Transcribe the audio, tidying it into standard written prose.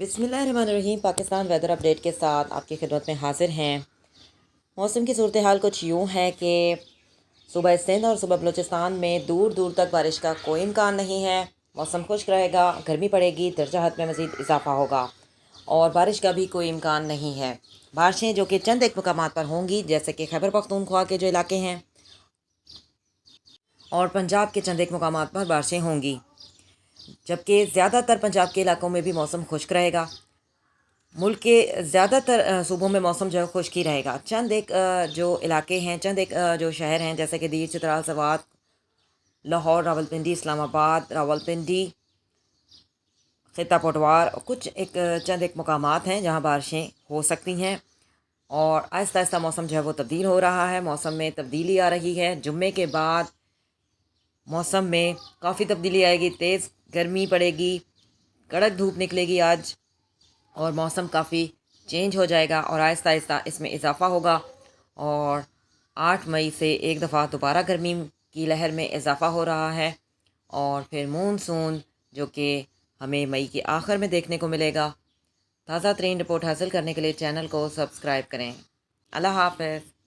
बिस्मिल्लाहिर्रहमानिर्रहीम। Pakistan weather update के साथ आपकी खिदमत में हाजिर हैं। मौसम की सूरत हाल कुछ यूँ है कि सुबह सिंध और सुबह बलूचिस्तान में दूर दूर तक बारिश का कोई इम्कान नहीं है। मौसम खुश्क रहेगा, गर्मी पड़ेगी, दर्जा हद में मज़ीद इजाफा होगा और बारिश का भी कोई इम्कान नहीं है। बारिशें जो कि चंद एक मकामात पर होंगी, जैसे कि खैबर पख्तूनख्वा के जो इलाके हैं और पंजाब के चंद एक मकामात पर बारिशें होंगी, जबकि ज़्यादातर पंजाब के इलाकों में भी मौसम खुश्क रहेगा। मुल्क के ज़्यादातर सूबों में मौसम जो है खुश्क ही रहेगा। चंद एक जो इलाके हैं, चंद एक जो शहर हैं, जैसे कि दीर, चित्राल, सवात, लाहौर, रावलपिंडी, इस्लामाबाद, रावलपिंडी, खिता पटवार, कुछ एक चंद एक मकामात हैं जहाँ बारिशें हो सकती हैं। और आहिस्ता आहिस्ता मौसम जो है वो तब्दील हो रहा है, मौसम में तब्दीली आ रही है। जुम्मे के बाद मौसम में काफ़ी तब्दीली आएगी, तेज़ गर्मी पड़ेगी, कड़क धूप निकलेगी आज और मौसम काफ़ी चेंज हो जाएगा और आहिस्ता आहिस्ता इसमें इजाफ़ा होगा। और 8 मई से एक दफ़ा दोबारा गर्मी की लहर में इजाफ़ा हो रहा है और फिर मानसून जो कि हमें मई के आखिर में देखने को मिलेगा। ताज़ा तरीन रिपोर्ट हासिल करने के लिए चैनल को सब्सक्राइब करें। अल्लाह हाफ़िज़।